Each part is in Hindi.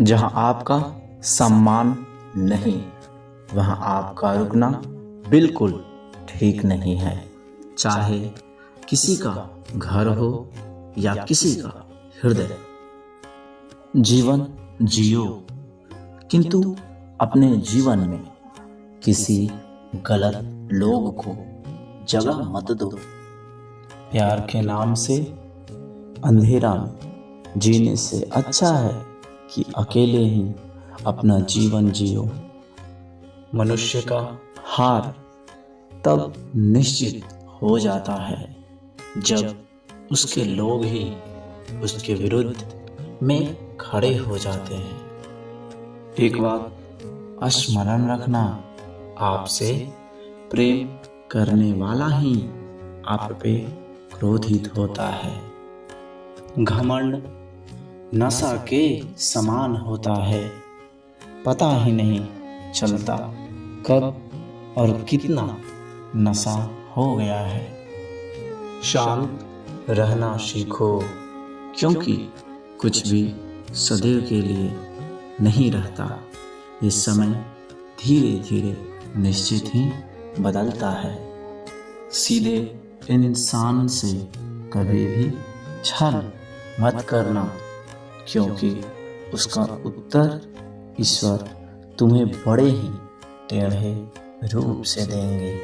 जहां आपका सम्मान नहीं, वहां आपका रुकना बिल्कुल ठीक नहीं है। चाहे किसी का घर हो या किसी का हृदय। जीवन जियो, किंतु अपने जीवन में किसी गलत लोग को जगह मत दो। प्यार के नाम से अंधेरा में जीने से अच्छा है कि अकेले ही अपना जीवन जियो। मनुष्य का हार तब निश्चित हो जाता है जब उसके लोग ही उसके विरुद्ध में खड़े हो जाते हैं। एक बात स्मरण रखना, आपसे प्रेम करने वाला ही आप पे क्रोधित होता है। घमंड नशा के समान होता है, पता ही नहीं चलता कब और कितना नशा हो गया है। शांत रहना सीखो, क्योंकि कुछ भी सदैव के लिए नहीं रहता। ये समय धीरे धीरे निश्चित ही बदलता है। सीधे इंसान से कभी भी छल मत करना, क्योंकि उसका उत्तर ईश्वर तुम्हें बड़े ही टेढ़े रूप से देंगे।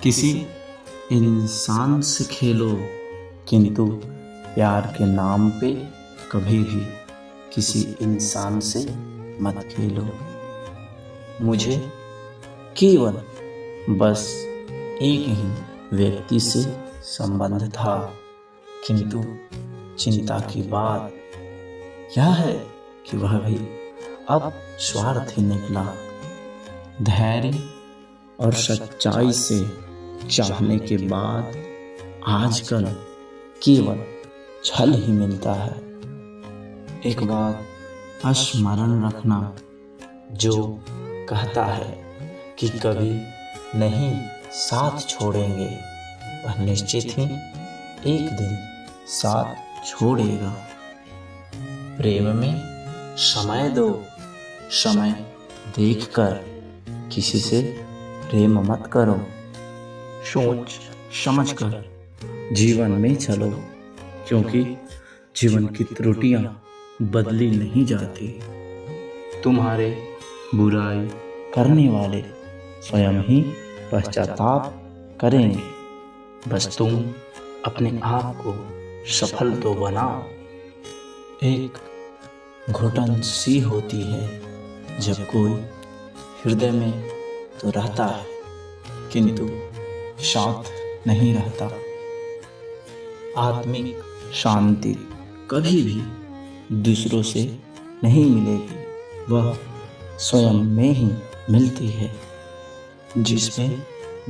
किसी इंसान से खेलो, किंतु प्यार के नाम पे कभी भी किसी इंसान से मत खेलो। मुझे केवल बस एक ही व्यक्ति से संबंध था, किंतु चिंता की बात यह है कि वह भी अब स्वार्थी निकला। धैर्य और सच्चाई से चाहने के बाद आजकल केवल छल ही मिलता है। एक बात स्मरण रखना, जो कहता है कि कभी नहीं साथ छोड़ेंगे, वह निश्चित ही एक दिन साथ छोड़ेगा। प्रेम में समय दो, समय देखकर किसी से प्रेम मत करो। सोच समझकर जीवन में चलो, क्योंकि जीवन की त्रुटियां बदली नहीं जाती। तुम्हारे बुराई करने वाले स्वयं ही पश्चाताप करेंगे। बस तुम अपने आप को सफल तो बनाओ। एक घुटन सी होती है जब कोई हृदय में तो रहता है, किंतु साथ नहीं रहता। आत्मिक शांति कभी भी दूसरों से नहीं मिलेगी, वह स्वयं में ही मिलती है। जिसमें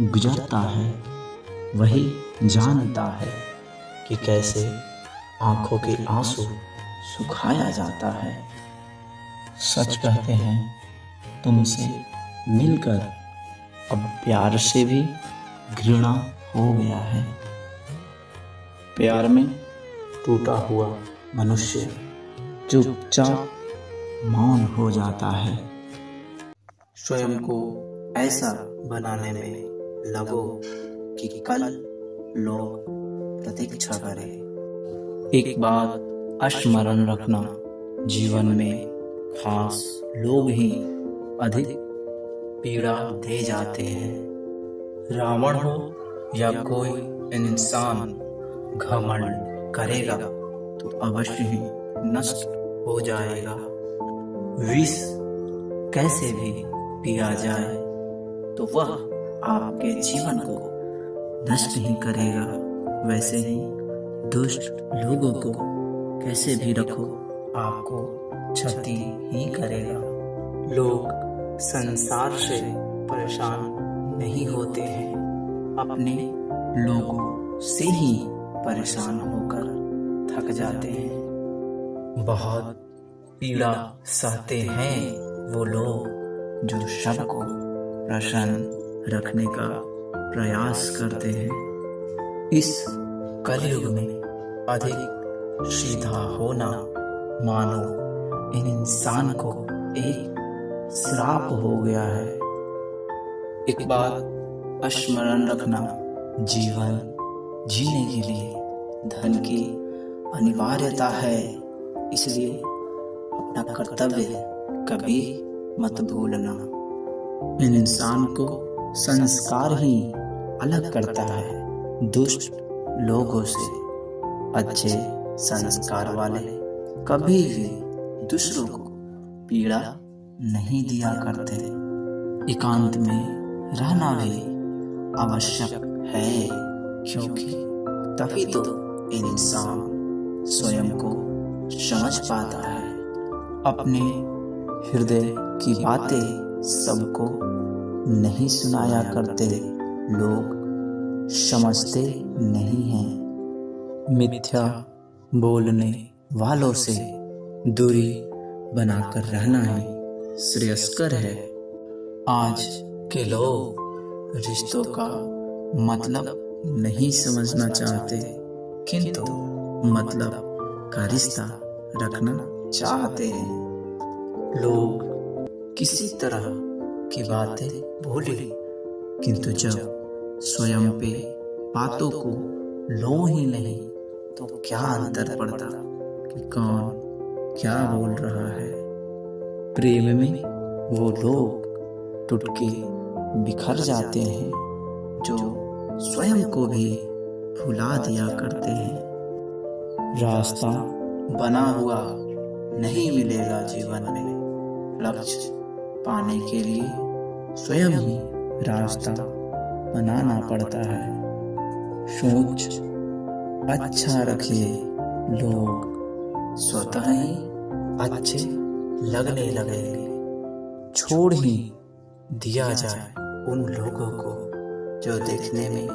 गुजरता है वही जानता है कि कैसे आंखों के आंसू सुखाया जाता है। सच कहते हैं, तुमसे मिलकर अब प्यार से भी घृणा हो गया है। प्यार में टूटा हुआ मनुष्य चुपचाप मौन हो जाता है। स्वयं को ऐसा बनाने में लगो कि कल लोग प्रतीक्षा करें। एक बात स्मरण रखना, जीवन में खास लोग ही अधिक पीड़ा दे जाते हैं। रावण हो या कोई इंसान घमंड करेगा तो अवश्य ही नष्ट हो जाएगा। विष कैसे भी पिया जाए तो वह आपके जीवन को नष्ट ही करेगा। वैसे ही दुष्ट लोगों को कैसे भी रखो, आपको क्षति ही करेगा। लोग संसार से परेशान नहीं होते हैं, अपने लोगों से ही परेशान होकर थक जाते हैं। बहुत पीड़ा सहते हैं वो लोग जो सबको प्रसन्न रखने का प्रयास करते हैं। इस कलयुग में अधिक सीधा होना मानो इन इंसान को एक श्राप हो गया है। एक बात स्मरण रखना, जीवन जीने के लिए धन की अनिवार्यता है, इसलिए अपना कर्तव्य कभी मत भूलना। इन इंसान को संस्कार ही अलग करता है दुष्ट लोगों से। अच्छे संस्कार वाले कभी भी दूसरों को पीड़ा नहीं दिया करते। एकांत में रहना भी आवश्यक है, क्योंकि तभी तो इंसान स्वयं को समझ पाता है। अपने हृदय की बातें सबको नहीं सुनाया करते लोग, समझते नहीं हैं। मिथ्या बोलने वालों से दूरी बनाकर रहना ही श्रेयस्कर है। आज के लोग रिश्तों का मतलब नहीं समझना चाहते, किंतु मतलब का रिश्ता रखना चाहते हैं। लोग किसी तरह की बातें बोले, किंतु जब स्वयं पे बातों को लो ही नहीं तो क्या अंतर पड़ता कि कौन क्या बोल रहा है। प्रेम में वो लोग टूट के बिखर जाते हैं जो स्वयं को भी भुला दिया करते हैं। रास्ता बना हुआ नहीं मिलेगा जीवन में, लक्ष्य पाने के लिए स्वयं ही रास्ता बनाना पड़ता है। सोच अच्छा रखिए, लोग स्वतः ही अच्छे लगने लगेंगे। छोड़ ही दिया जाए उन लोगों को जो देखने में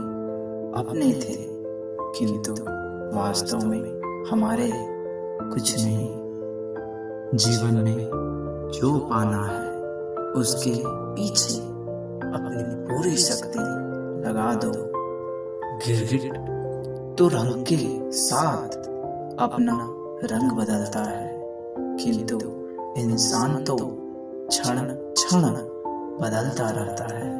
अपने थे, किंतु वास्तव में हमारे कुछ नहीं। जीवन में जो पाना है उसके पीछे अपनी पूरी शक्ति लगा दो। गिरगिट तो रंग के साथ अपना रंग बदलता है, किंतु इंसान तो क्षण क्षण बदलता रहता है।